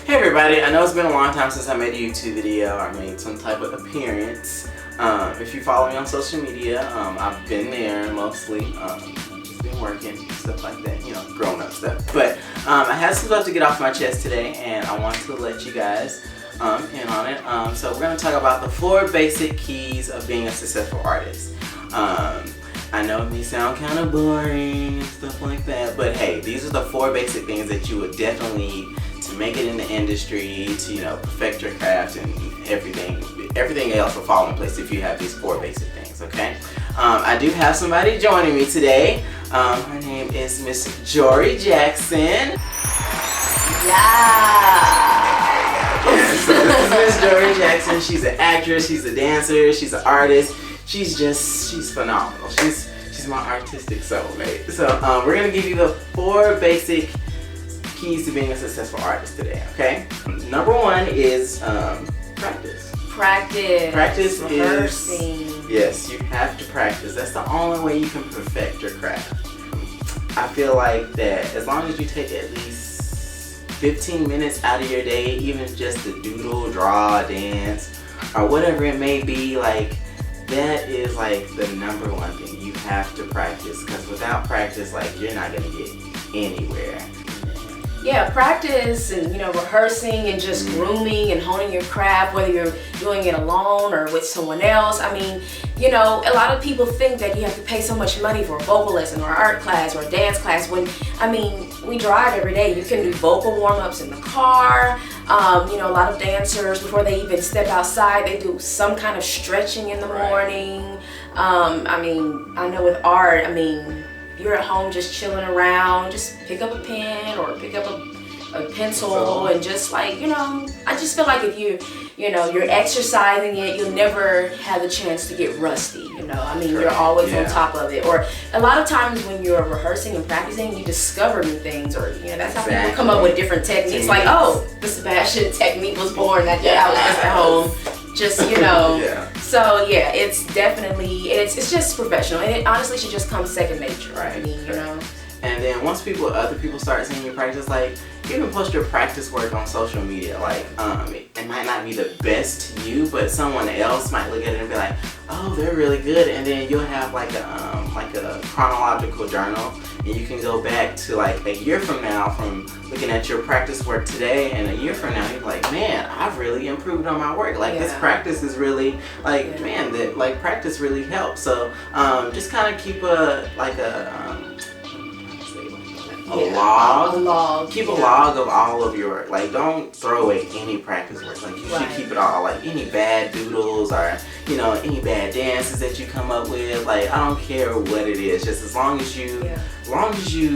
Hey everybody, I know it's been a long time since I made a YouTube video or made some type of appearance. If you follow me on social media, I've been there mostly. Just been working, stuff like that, you know, grown up stuff. But I had some stuff to get off my chest today and I wanted to let you guys in on it. So we're going to talk about the 4 basic keys of being a successful artist. I know it may sound kind of boring and stuff like that, but hey, these are the 4 basic things that you would definitely need to make it in the industry, to, you know, perfect your craft, and everything else will fall in place if you have these 4 basic things, okay? I do have somebody joining me today. Her name is Miss Jori Jackson. Yeah. So this is Miss Jori Jackson. She's an actress, she's a dancer, she's an artist. She's phenomenal. She's my artistic soulmate. So we're gonna give you the 4 basic keys to being a successful artist today, okay? Number 1 is practice. Practice rehearsing. Yes, you have to practice. That's the only way you can perfect your craft. I feel like that as long as you take at least 15 minutes out of your day, even just to doodle, draw, dance, or whatever it may be, like, that is like the number 1 thing. You have to practice, because without practice, like, you're not gonna get anywhere. Yeah, practice and, you know, rehearsing and just grooming and honing your craft, whether you're doing it alone or with someone else. I mean, you know, a lot of people think that you have to pay so much money for a vocal lesson or art class or a dance class when, I mean, we drive every day. You can do vocal warm-ups in the car. You know, a lot of dancers, before they even step outside, they do some kind of stretching in the morning. I mean, I know with art, I mean, you're at home just chilling around, just pick up a pen or pick up a pencil and just, like, you know, I just feel like if you're exercising it, you'll never have the chance to get rusty, you know. I mean, you're always on top of it. Or a lot of times when you're rehearsing and practicing, you discover new things, or, you know, that's how people come up with different techniques. Like, oh, the Sebastian technique was born that day. I was just at home, just, you know. So yeah, it's definitely, it's just professional, and it honestly should just come second nature. Right. I mean, you know. And then once other people start seeing you practice, like, you can post your practice work on social media. Like, it might not be the best to you, but someone else might look at it and be like, oh, they're really good. And then you'll have like a chronological journal, and you can go back to like a year from now from looking at your practice work today, and a year from now you're like, man, I've really improved on my work. Like, this practice is really, like, man, that, like, practice really helps. So just kind of keep a log. Keep a log of all of your, like, don't throw away any practice work. Like, you should keep it all. Like, any bad doodles or, you know, any bad dances that you come up with. Like, I don't care what it is. Just as long as you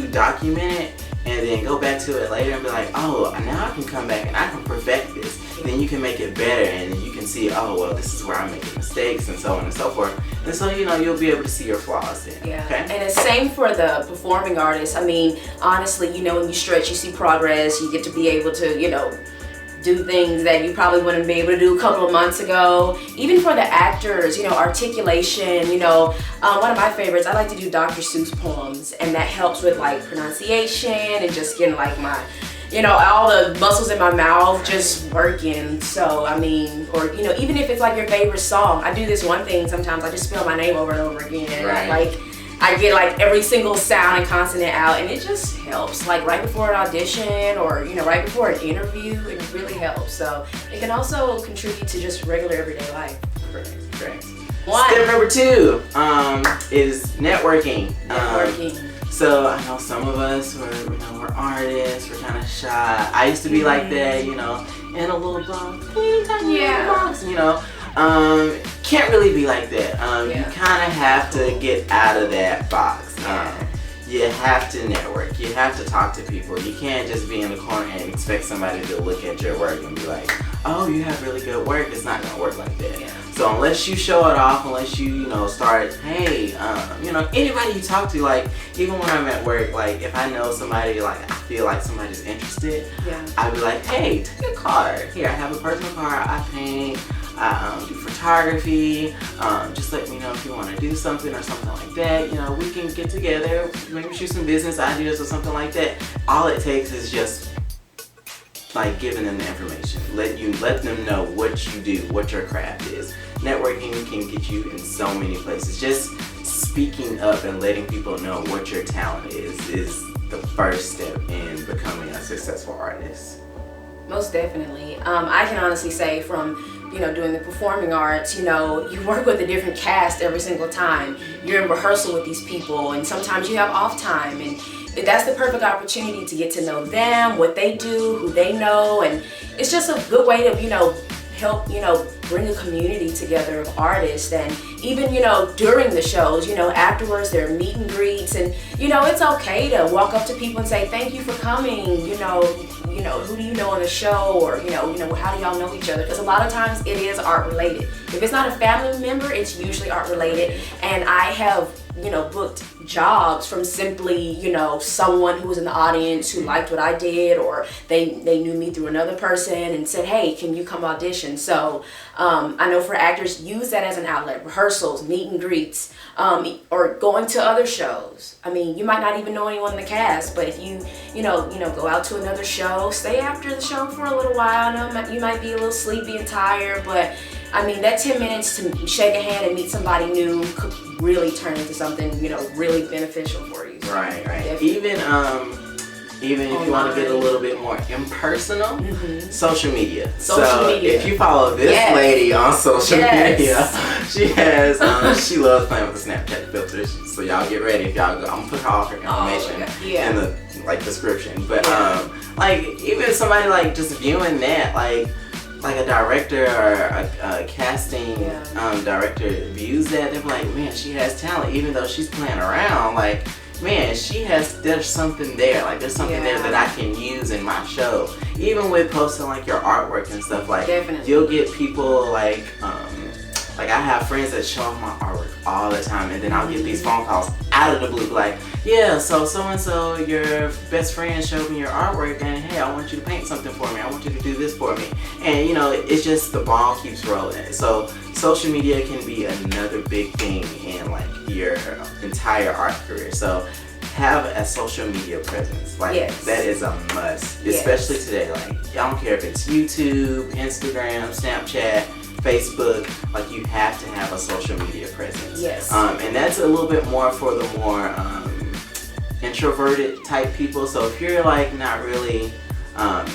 document it and then go back to it later and be like, oh, now I can come back and I can perfect this. Then you can make it better, and you can see, oh, well, this is where I'm making mistakes, and so on and so forth. And so, you know, you'll be able to see your flaws then. Yeah. Okay? And it's same for the performing artist. I mean, honestly, you know, when you stretch, you see progress. You get to be able to, you know, do things that you probably wouldn't be able to do a couple of months ago. Even for the actors, you know, articulation, you know, one of my favorites, I like to do Dr. Seuss poems, and that helps with, like, pronunciation and just getting, like, my, you know, all the muscles in my mouth just working. So, I mean, or, you know, even if it's like your favorite song, I do this one thing sometimes, I just spell my name over and over again. Like, I get like every single sound and consonant out, and it just helps. Like right before an audition, or, you know, right before an interview, it really helps. So it can also contribute to just regular everyday life. Great. One. Step number 2 is networking. So I know some of us, we're artists, we're kind of shy. I used to be like that, you know, in a little box, you know. Can't really be like that. You kind of have to get out of that box. You have to network. You have to talk to people. You can't just be in the corner and expect somebody to look at your work and be like, oh, you have really good work. It's not gonna work like that. So unless you show it off, unless you know, start, hey, you know, anybody you talk to, like, even when I'm at work, like, if I know somebody, like, I feel like somebody's interested, I'd be like, hey, take a card. Here, I have a personal card. I paint. I do photography. Just let me know if you want to do something or something like that. You know, we can get together, maybe shoot some business ideas or something like that. All it takes is just like giving them the information. Let them know what you do, what your craft is. Networking can get you in so many places. Just speaking up and letting people know what your talent is the first step in becoming a successful artist. Most definitely. I can honestly say from doing the performing arts, you work with a different cast every single time. You're in rehearsal with these people, and sometimes you have off time, and that's the perfect opportunity to get to know them, what they do, who they know, and it's just a good way to, help, bring a community together of artists. And even, during the shows, afterwards there are meet and greets, and, it's okay to walk up to people and say, thank you for coming, who do you know on the show, or, how do y'all know each other? Because a lot of times it is art related. If it's not a family member, it's usually art related. And I have, booked jobs from simply, someone who was in the audience who liked what I did, or they knew me through another person and said, hey, can you come audition? So I know for actors, use that as an outlet. Rehearsals, meet and greets, or going to other shows. I mean, you might not even know anyone in the cast, but if you go out to another show, stay after the show for a little while. I know you might be a little sleepy and tired, but I mean, that 10 minutes to shake a hand and meet somebody new could really turn into something, really beneficial for you. So right. definitely. Even if you want to get a little bit more impersonal, social media. Social media. If you follow this lady on social media, she has, she loves playing with the Snapchat filters. So y'all get ready if y'all go. I'm gonna put all her information in the description. But even somebody just viewing that, like a director or a casting director views that, they're like, man, she has talent, even though she's playing around. Like, man, there's something there. Like, there's something there that I can use in my show. Even with posting your artwork and stuff, you'll get people like I have friends that show off my artwork all the time, and then I'll get these phone calls out of the blue, like, yeah, so and so, your best friend showed me your artwork, and hey, I want you to paint something for me. I want you to do this for me. And it's just the ball keeps rolling. So social media can be another big thing in your entire art career. So have a social media presence. That is a must, especially today. I don't care if it's YouTube, Instagram, Snapchat, Facebook, you have to have a social media presence. Yes. And that's a little bit more for the more introverted type people. So if you're not really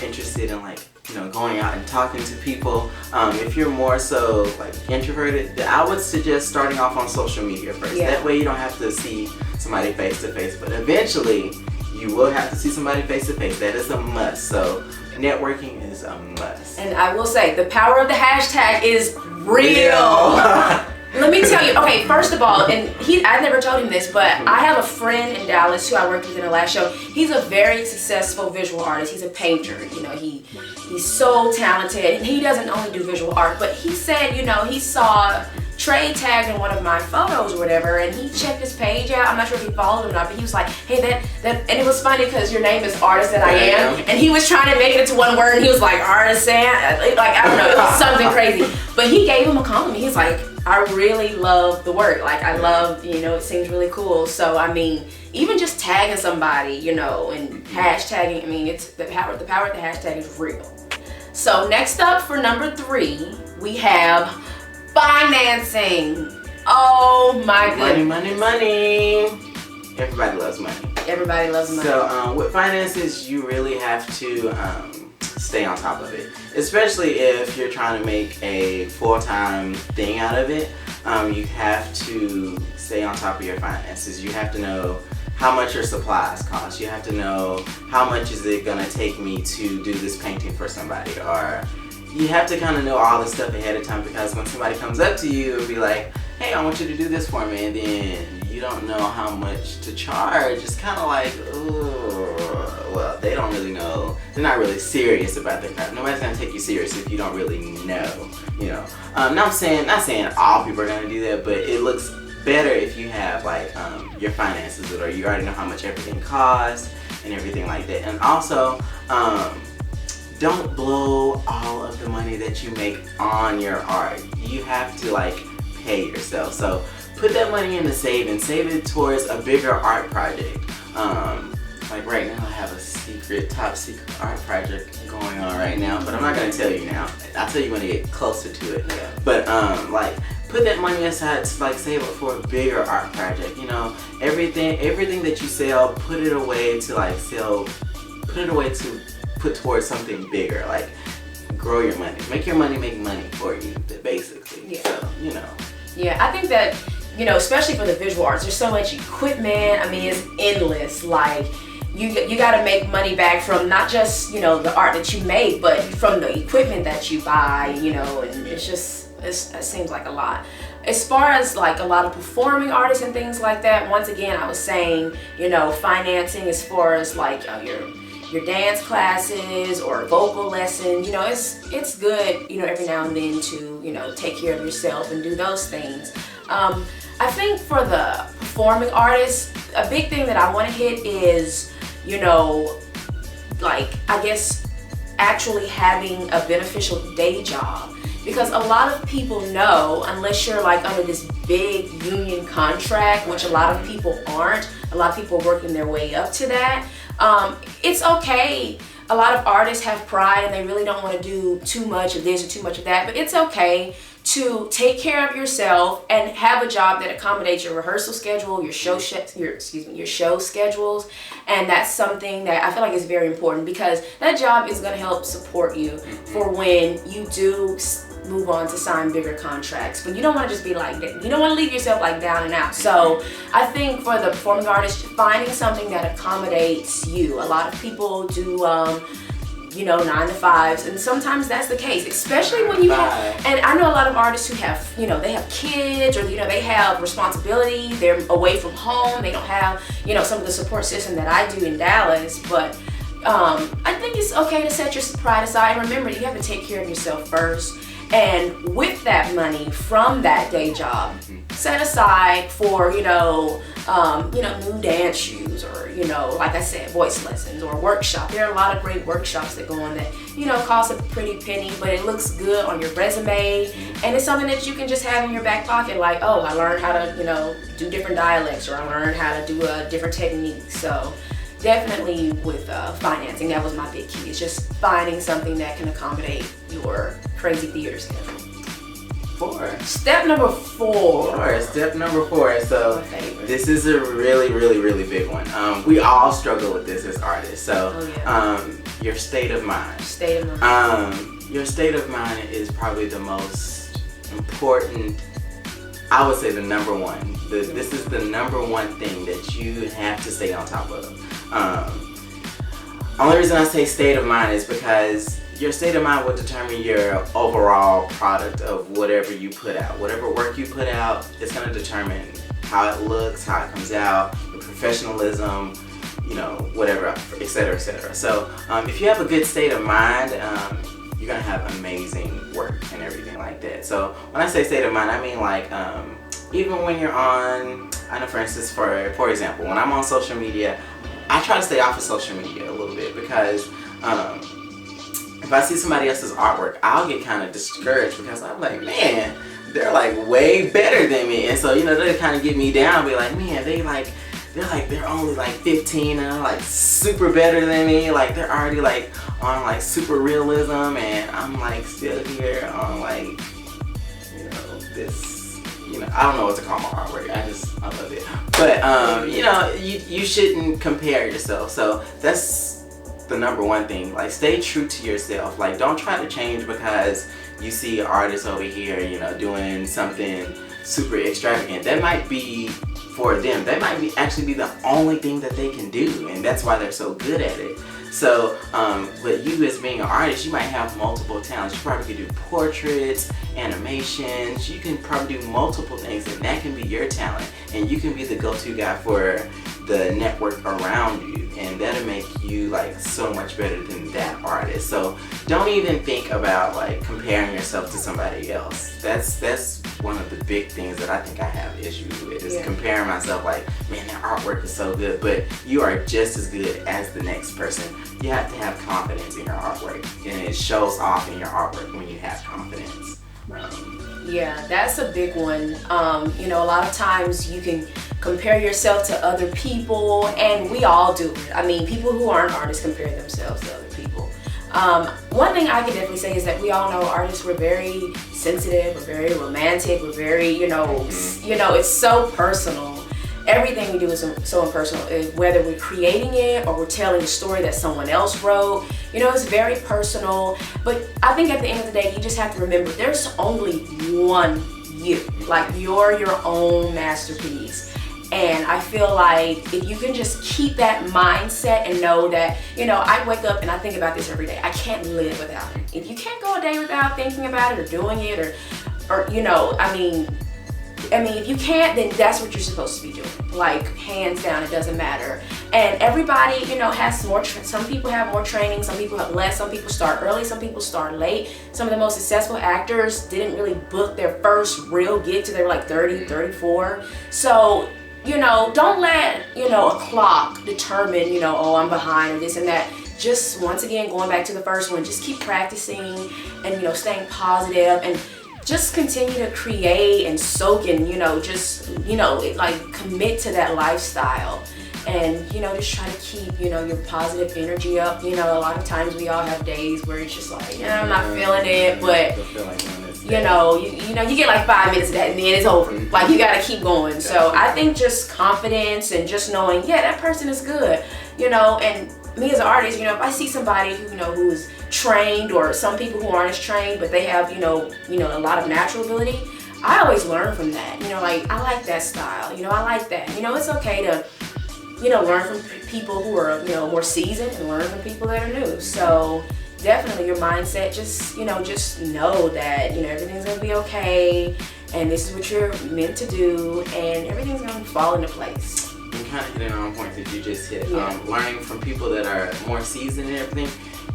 interested in going out and talking to people, if you're more so introverted, I would suggest starting off on social media first. That way you don't have to see somebody face to face, but eventually you will have to see somebody face to face. That is a must. So networking is a must. And I will say, the power of the hashtag is real. Let me tell you, okay, first of all, and I never told him this, but I have a friend in Dallas who I worked with in the last show. He's a very successful visual artist. He's a painter. He's so talented, and he doesn't only do visual art, but he said, he saw Trey tagged in one of my photos or whatever, and he checked his page out. I'm not sure if he followed him or not, but he was like, hey, that, and it was funny because your name is Artist That I Am, and he was trying to make it into one word, and he was like, Artist That, I don't know, it was something crazy. But he gave him a compliment. He's like, I really love the work. I love, it seems really cool. So, I mean, even just tagging somebody, and hashtagging, it's the power of the hashtag is real. So next up for number 3, we have financing. Oh my goodness. Money. Everybody loves money. Everybody loves money. So with finances, you really have to stay on top of it. Especially if you're trying to make a full-time thing out of it. You have to stay on top of your finances. You have to know how much your supplies cost. You have to know how much is it gonna take me to do this painting for somebody, or you have to kind of know all this stuff ahead of time, because when somebody comes up to you and be like, hey, I want you to do this for me, and then you don't know how much to charge, it's kind of like, ooh, well, they don't really know. They're not really serious about their craft. Nobody's gonna take you serious if you don't really know, not saying all people are gonna do that, but it looks better if you have your finances, or you already know how much everything costs and everything like that. And also, don't blow all of the money that you make on your art. You have to pay yourself. So put that money in the save and save it towards a bigger art project. like right now I have a top secret art project going on right now, but I'm not gonna tell you now. I'll tell you when I get closer to it. Yeah. But like put that money aside to like save up for a bigger art project. You know, everything that you sell, put it away to like put towards something bigger. Like grow your money, make your money make money for you, basically. Yeah. So you know. Yeah, I think that, you know, especially for the visual arts, there's so much equipment. I mean, it's endless. Like, you got to make money back from not just, you know, the art that you make, but from the equipment that you buy, you know, and it seems like a lot. As far as like a lot of performing artists and things like that, once again, I was saying, you know, financing as far as like your dance classes or vocal lessons, you know, it's good, you know, every now and then to, you know, take care of yourself and do those things. I think for the performing artists, a big thing that I want to hit is, you know, like, I guess actually having a beneficial day job. Because a lot of people know, unless you're like under this big union contract, which a lot of people aren't, a lot of people are working their way up to that. It's okay. A lot of artists have pride and they really don't want to do too much of this or too much of that, but it's okay to take care of yourself and have a job that accommodates your rehearsal schedule, your show schedules, and that's something that I feel like is very important because that job is going to help support you for when you do move on to sign bigger contracts. But you don't want to just be like that. You don't want to leave yourself like down and out. So I think for the performing artist, finding something that accommodates you. A lot of people do you know, 9 to 5s, and sometimes that's the case, especially when you have, and I know a lot of artists who have, you know, they have kids or, you know, they have responsibility, they're away from home, they don't have, you know, some of the support system that I do in Dallas, but I think it's okay to set your pride aside, and remember, you have to take care of yourself first, and with that money from that day job, set aside for, you know, new dance shoes or, you know, like I said, voice lessons or workshop. There are a lot of great workshops that go on that, you know, cost a pretty penny, but it looks good on your resume. And it's something that you can just have in your back pocket. Like, oh, I learned how to, you know, do different dialects, or I learned how to do a different technique. So definitely with financing, that was my big key. It's just finding something that can accommodate your crazy theater schedule. Step number four. So this is a really, really, really big one. We all struggle with this as artists. So your state of mind. Your state of mind is probably the most important. I would say the number one. This is the number one thing that you have to stay on top of. Only reason I say state of mind is because your state of mind will determine your overall product of whatever you put out. Whatever work you put out, it's going to determine how it looks, how it comes out, your professionalism, you know, whatever, et cetera, et cetera. So if you have a good state of mind, you're going to have amazing work and everything like that. So when I say state of mind, I mean like even when you're on, I know for instance, for example, when I'm on social media, I try to stay off of social media a little bit because if I see somebody else's artwork, I'll get kind of discouraged because I'm like, man, they're like way better than me. And so, you know, they kind of get me down, be like, man, they're only like 15 and they're like super better than me. Like they're already like on like super realism and I'm like still here on like, you know, this, you know, I don't know what to call my artwork. I love it. But, you know, you shouldn't compare yourself. So that's the number one thing. Like stay true to yourself. Like don't try to change because you see artists over here, you know, doing something super extravagant. That might be for them. That might actually be the only thing that they can do, and that's why they're so good at it. So, but you as being an artist, you might have multiple talents. You probably could do portraits, animations. You can probably do multiple things, and that can be your talent. And you can be the go-to guy for the network around you, and that'll make you like so much better than that artist. So don't even think about like comparing yourself to somebody else. That's one of the big things that I think I have issues with is comparing myself like, man, that artwork is so good, but you are just as good as the next person. You have to have confidence in your artwork, and it shows off in your artwork when you have confidence. Yeah, that's a big one. You know, a lot of times you can compare yourself to other people, and we all do it. I mean, people who aren't artists compare themselves to other people. One thing I can definitely say is that we all know artists, we're very sensitive, we're very romantic, we're very, you know, it's so personal. Everything we do is so impersonal, whether we're creating it or we're telling a story that someone else wrote. You know, it's very personal. But I think at the end of the day, you just have to remember there's only one you. Like, you're your own masterpiece. And I feel like if you can just keep that mindset and know that, you know, I wake up and I think about this every day. I can't live without it. If you can't go a day without thinking about it or doing it or you know, I mean, if you can't, then that's what you're supposed to be doing. Like, hands down, it doesn't matter. And everybody, you know, has more, some people have more training, some people have less, some people start early, some people start late. Some of the most successful actors didn't really book their first real gig till they were like 30, 34. So, you know, don't let, you know, a clock determine, you know, oh, I'm behind or this and that. Just, once again, going back to the first one, just keep practicing and, you know, staying positive and just continue to create and soak and, you know, just, you know, like commit to that lifestyle and, you know, just try to keep, you know, your positive energy up. You know, a lot of times we all have days where it's just like, yeah, I'm not feeling it, but you know, you get like 5 minutes of that and then it's over. Like, you gotta keep going. So I think just confidence and just knowing, yeah, that person is good, you know. And me as an artist, you know, if I see somebody who, you know, who is trained, or some people who aren't as trained but they have, you know, a lot of natural ability, I always learn from that. You know, like, I like that style, you know, I like that. You know, it's okay to, you know, learn from people who are, you know, more seasoned and learn from people that are new. So definitely your mindset, just, you know, just know that, you know, everything's gonna be okay and this is what you're meant to do and everything's gonna fall into place. You kind of hit it on point that you just hit. Yeah. Learning from people that are more seasoned and everything,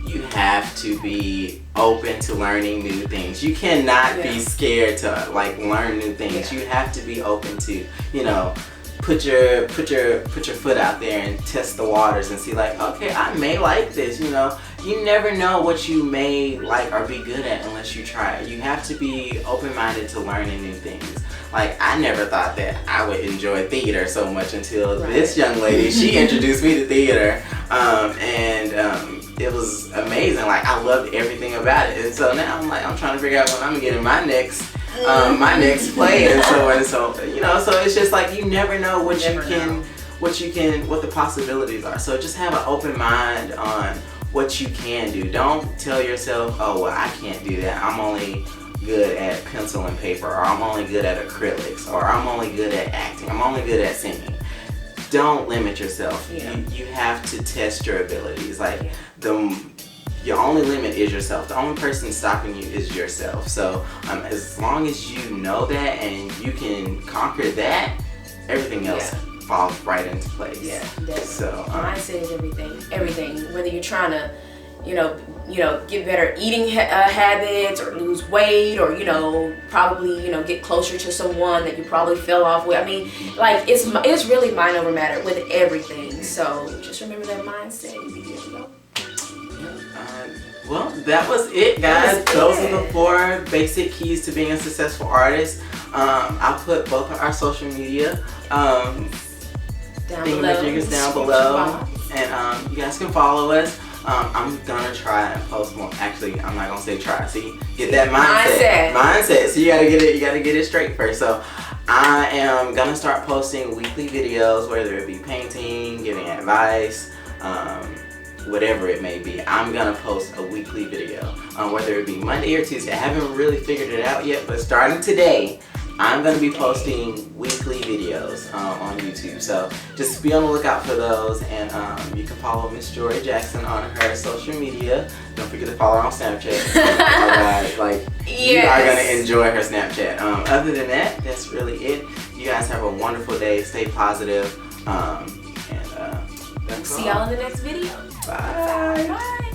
you have to be open to learning new things. You cannot be scared to like learn new things. You have to be open to, you know, put your foot out there and test the waters and see, like, okay, I may like this. You know, you never know what you may like or be good at unless you try it. You have to be open-minded to learning new things. Like, I never thought that I would enjoy theater so much until this young lady, she introduced me to theater, and it was amazing. Like, I loved everything about it, and so now I'm trying to figure out when I'm getting my next play, and so on and so, you know. So it's just like, you never know what the possibilities are. So just have an open mind on what you can do. Don't tell yourself, oh, well, I can't do that. I'm only good at pencil and paper, or I'm only good at acrylics, or I'm only good at acting, I'm only good at singing. Don't limit yourself. You have to test your abilities. Like, your only limit is yourself. The only person stopping you is yourself. So as long as you know that and you can conquer that, everything else falls right into place. Yeah, definitely. So mindset is everything. Everything. Whether you're trying to, you know, get better eating habits, or lose weight, or, you know, probably, you know, get closer to someone that you probably fell off with. I mean, like, it's really mind over matter with everything. So just remember that mindset. You'll be good to go. Well, that was it, guys. Those are the 4 basic keys to being a successful artist. I'll put both of our social media thingamajiggas down below, and you guys can follow us. I'm gonna try and post more. Actually, I'm not gonna say try. See, get that mindset. So you gotta get it straight first. So I am gonna start posting weekly videos, whether it be painting, giving advice, whatever it may be. I'm gonna post a weekly video, whether it be Monday or Tuesday. I haven't really figured it out yet, but starting today, I'm gonna be posting weekly videos on YouTube. So just be on the lookout for those, and you can follow Miss Jori Jackson on her social media. Don't forget to follow her on Snapchat. You are gonna enjoy her Snapchat. Other than that, that's really it. You guys have a wonderful day. Stay positive. See y'all in the next video. Bye. Bye.